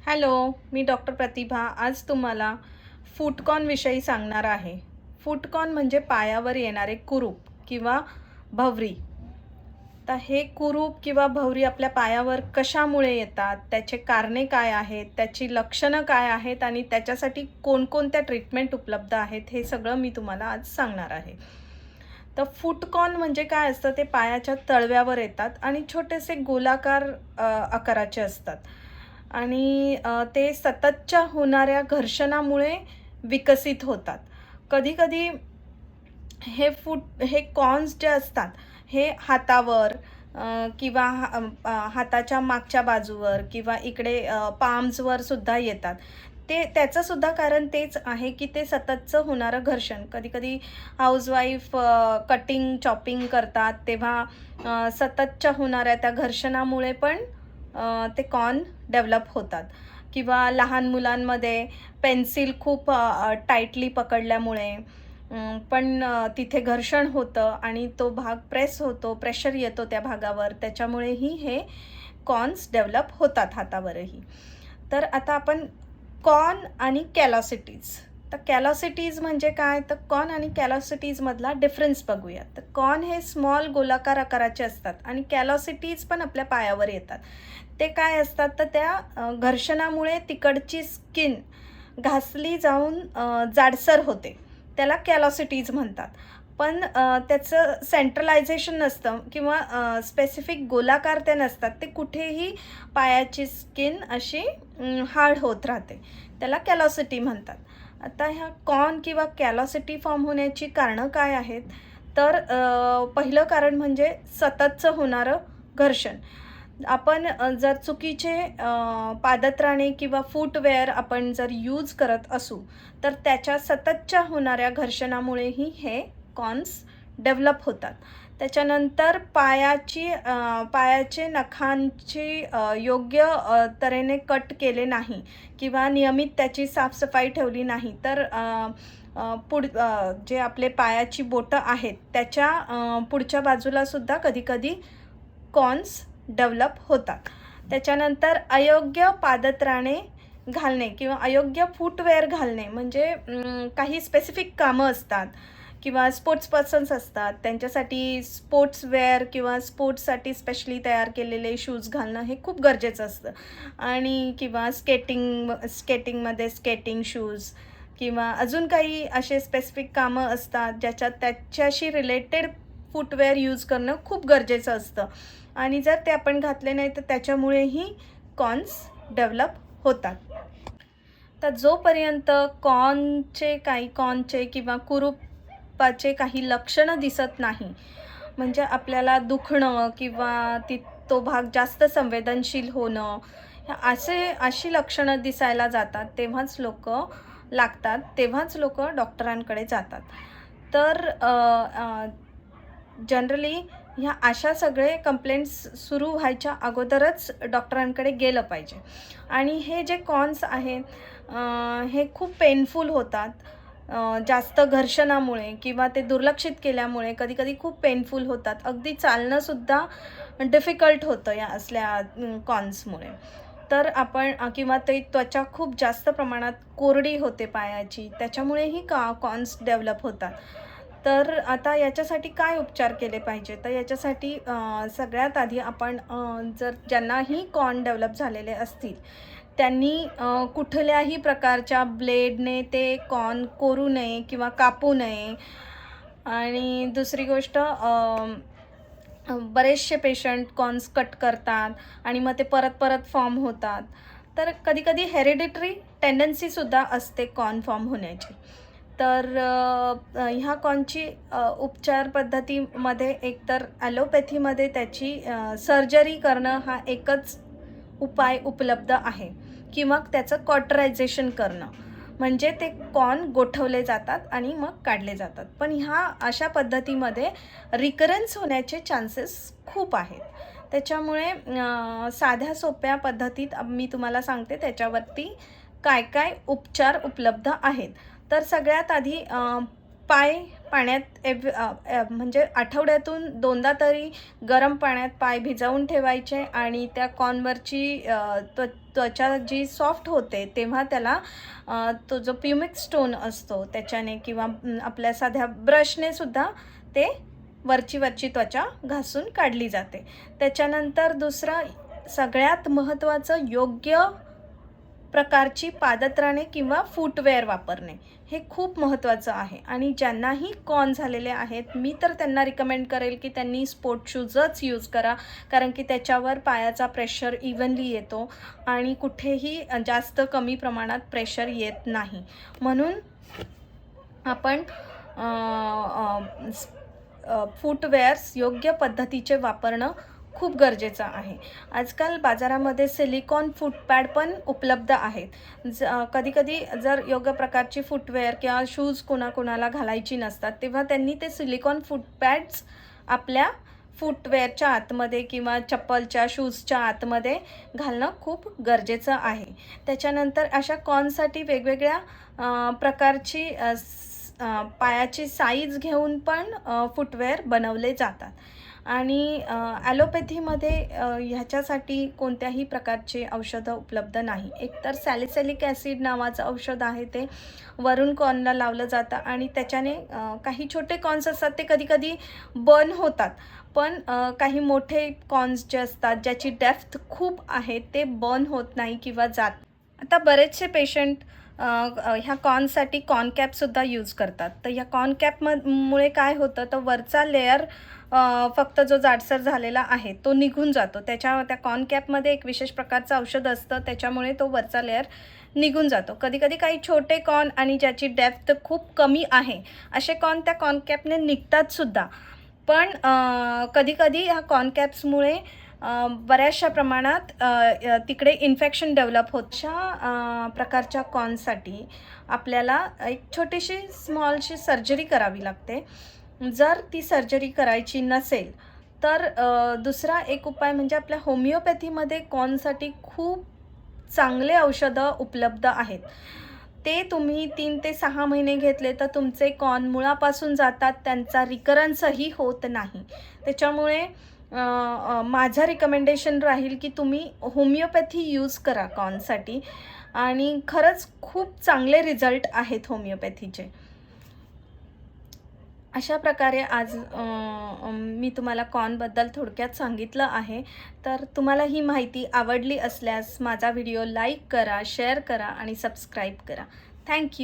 Hello, मी doctor प्रतिभा. आज तुम्हाला फूटकॉर्नविषयी सांगणार आहे. फूटकॉर्न म्हणजे पायावर येणारे कुरूप किंवा भवरी. तर हे कुरूप किंवा भवरी आपल्या पायावर कशामुळे येतात, त्याचे कारणे काय आहेत, त्याची लक्षणं काय आहेत आणि त्याच्यासाठी कोणकोणत्या ट्रीटमेंट उपलब्ध आहेत, हे सगळं मी तुम्हाला आज सांगणार आहे. तर फूटकॉर्न म्हणजे काय असतं, ते पायाच्या तळव्यावर येतात आणि छोटेसे गोलाकार आकाराचे असतात. आणि ते सततच्या होणाऱ्या घर्षणामुळे विकसित होतात. कधी-कधी हे कॉर्न्स जे असतात, हे हातावर किंवा हाताच्या मागच्या बाजूवर किंवा इकडे पाम्सवर सुद्धा येतात. त्याचंसुद्धा कारण तेच आहे, की ते सततचं होणारं घर्षण. कधी-कधी हाऊसवाईफ कटिंग, चॉपिंग करतात, तेव्हा सततच्या होणाऱ्या त्या घर्षणामुळे पण ते कॉर्न डेव्हलप होतात. किंवा लहान मुलांमध्ये पेन्सिल खूप टाईटली पकडल्यामुळे पण तिथे घर्षण होतं आणि तो भाग प्रेस होतो, प्रेशर येतो त्या भागावर. त्याच्यामुळेही हे कॉर्न्स डेव्हलप होतात हातावरही. तर आता आपण कॉर्न आणि कॅलॉसिटीज. तर कॅलॉसिटीज म्हणजे काय? तर कॉर्न आणि कॅलॉसिटीजमधला डिफरन्स बघूया. तर कॉर्न हे स्मॉल गोलाकार आकाराचे असतात आणि कॅलॉसिटीज पण आपल्या पायावर येतात. ते काय असतात? तर त्या घर्षणामुळे तिकडची स्किन घासली जाऊन जाडसर होते. त्याला कॅलॉसिटीज म्हणतात. पण त्याचं सेंट्रलायझेशन नसतं किंवा स्पेसिफिक गोलाकार ते नसतात. ते कुठेही पायाची स्किन अशी हार्ड होत राहते. त्याला कॅलॉसिटी म्हणतात. आता ह्या कॉर्न किंवा कॅलॉसिटी फॉर्म होण्याची कारणं काय आहेत? तर पहिलं कारण म्हणजे सततचं होणारं घर्षण. आपण जर चुकीचे पादत्राणे किंवा फूटवेअर आपण जर यूज करत असू, तर त्याच्या सततच्या होणाऱ्या घर्षणामुळेही हे कॉर्न्स डेव्हलप होतात. त्याच्यानंतर पायाचे नखांची योग्य तऱ्हेने कट केले नाही किंवा नियमित त्याची साफसफाई ठेवली नाही, तर जे आपले पायाची बोटं आहेत, त्याच्या पुढच्या बाजूलासुद्धा कधी-कधी कॉर्न्स डेव्हलप होतात. त्याच्यानंतर अयोग्य पादत्राणे घालणे किंवा अयोग्य फूटवेअर घालणे म्हणजे काही स्पेसिफिक कामं असतात किंवा स्पोर्ट्स पर्सन्स असतात, त्यांच्यासाठी स्पोर्ट्सवेअर किंवा स्पोर्ट्ससाठी स्पेशली तयार केलेले शूज घालणं हे खूप गरजेचं असतं. आणि किंवा स्केटिंगमध्ये स्केटिंग शूज किंवा अजून काही असे स्पेसिफिक कामं असतात, त्याच्याशी रिलेटेड फूटवेअर यूज करणं खूप गरजेचं असतं. आणि जर ते आपण घातले नाही, तर त्याच्यामुळेही कॉर्न्स डेव्हलप होतात. तर जोपर्यंत कॉर्नचे किंवा कुरूपाचे काही लक्षणं दिसत नाही, म्हणजे आपल्याला दुखणं किंवा तो भाग जास्त संवेदनशील होणं, अशी लक्षणं दिसायला जातात, तेव्हाच लोकं डॉक्टरांकडे जातात. तर जनरली अशा सगळे कंप्लेंट्स सुरू व्हायच्या अगोदरच डॉक्टरांकडे गेलं पाहिजे. आणि हे जे कॉर्न्स आहेत, हे खूप पेनफुल होतात. जास्त घर्षणामुळे किंवा ते दुर्लक्षित केल्यामुळे कधी-कधी खूप पेनफुल होतात. अगदी चालणंसुद्धा डिफिकल्ट होतं या असल्या कॉर्न्समुळे. तर आपण किंवा ते त्वचा खूप जास्त प्रमाणात कोरडी होते पायाची, त्याच्यामुळेही कॉर्न्स डेव्हलप होतात. तर आता याच्यासाठी काय उपचार केले पाहिजे? तर याच्यासाठी सगळ्यात आधी आपण जर ज्यांनाही कॉर्न डेव्हलप झालेले असतील, त्यांनी कुठल्याही प्रकारच्या ब्लेडने ते कॉर्न कोरू नये किंवा कापू नये. आणि दुसरी गोष्ट, बरेचसे पेशंट कॉर्न्स कट करतात आणि मग ते परत-परत फॉर्म होतात. तर कधी-कधी हेरिडिटरी टेंडन्सीसुद्धा असते कॉर्न फॉर्म होण्याची. तर ह्या कॉर्नची उपचार पद्धतीमध्ये एकतर ॲलोपॅथीमध्ये त्याची सर्जरी करणं हा एकच उपाय उपलब्ध आहे किंवा त्याचं कॉटरायझेशन करणं. म्हणजे ते कॉर्न गोठवले जातात आणि मग काढले जातात. पण अशा पद्धतीमध्ये रिकरन्स होण्याचे चान्सेस खूप आहेत. त्याच्यामुळे साध्या सोप्या पद्धतीत मी तुम्हाला सांगते त्याच्यावरती काय-काय उपचार उपलब्ध आहेत. तर सगळ्यात आधी पाय पाण्यात म्हणजे आठवड्यातून 2दा तरी गरम पाण्यात पाय भिजवून ठेवायचे आणि त्या कॉर्नवरची त्वचा जी सॉफ्ट होते तेव्हा त्याला तो जो प्युमिक स्टोन असतो त्याच्याने किंवा आपल्या साध्या ब्रशने सुद्धा ते वरची त्वचा घासून काढली जाते. त्याच्यानंतर दुसरं सगळ्यात महत्त्वाचं योग्य प्रकारची पादत्राणे किंवा फूटवेअर वापरणे हे खूप महत्त्वाचं आहे. आणि ज्यांनाही कॉर्न झालेले आहेत मी तर त्यांना रिकमेंड करेल की त्यांनी स्पोर्ट शूजच यूज करा, कारण की त्याच्यावर पायाचा प्रेशर इव्हनली येतो आणि कुठेही जास्त कमी प्रमाणात प्रेशर येत नाही. म्हणून आपण फूटवेअर्स योग्य पद्धतीचे वापरणं खूप गरजेचं आहे. आजकाल बाजारामध्ये सिलिकॉन फूटपॅड पण उपलब्ध आहेत. कधी-कधी जर योग्य प्रकारची फूटवेअर किंवा शूज कोणाकोणाला घालायची नसतात तेव्हा त्यांनी ते सिलिकॉन फूटपॅड्स आपल्या फूटवेअरच्या आतमध्ये किंवा चप्पलच्या शूजच्या आतमध्ये घालणं खूप गरजेचं आहे. त्याच्यानंतर अशा कॉर्नसाठी वेगवेगळ्या प्रकारची पायाची साईज घेऊन पण फूटवेअर बनवले जातात. आणि ॲलोपॅथीमध्ये ह्याच्यासाठी कोणत्याही प्रकारचे औषधं उपलब्ध नाही. एकतर सॅलिसिलिक ॲसिड नावाचं औषध आहे, ते वरून कॉर्नला लावलं जातं आणि त्याच्याने काही छोटे कॉर्न्स असतात ते कधी-कधी बर्न होतात, पण काही मोठे कॉर्न्स जे असतात ज्याची डेप्थ खूप आहे ते बर्न होत नाही किंवा जात. आता बरेचसे पेशंट ह्या कॉर्नसाठी कॉर्न कॅपसुद्धा यूज करतात. तर ह्या कॉर्न कॅपमुळे काय होतं, तर वरचा लेयर फक्त जो जाडसर झालेला आहे तो निघून जातो. त्या कॉर्न कॅपमध्ये एक विशेष प्रकारचं औषध असतं, त्याच्यामुळे तो वरचा लेयर निघून जातो. कधीकधी काही छोटे कॉर्न आणि ज्याची डेप्थ खूप कमी आहे असे कॉर्न त्या कॉर्न कॅपने निघतात सुद्धा. पण कधीकधी ह्या कॉर्न कॅप्समुळे बऱ्याचशा प्रमाणात तिकडे इन्फेक्शन डेव्हलप होत. अशा प्रकारच्या कॉर्नसाठी आपल्याला एक छोटीशी स्मॉलशी सर्जरी करावी लागते. जर ती सर्जरी करायची नसेल तर दुसरा एक उपाय म्हणजे आपल्या होमिओपॅथीमध्ये कॉर्नसाठी खूप चांगले औषधं उपलब्ध आहेत. ते तुम्ही 3 ते 6 महिने घेतले तर तुमचे कॉर्न मुळापासून जातात, त्यांचा रिकरन्सही होत नाही. त्याच्यामुळे माझं रिकमेंडेशन राहील की तुम्ही होमिओपॅथी यूज करा कॉर्नसाठी आणि खरंच खूप चांगले रिझल्ट आहेत होमिओपॅथीचे. अशा प्रकारे आज मी तुम्हाला कॉर्नबद्दल थोडक्यात सांगितलं आहे. तर तुम्हाला ही माहिती आवडली असल्यास माझा व्हिडिओ लाईक करा, शेअर करा आणि सबस्क्राईब करा. Thank you.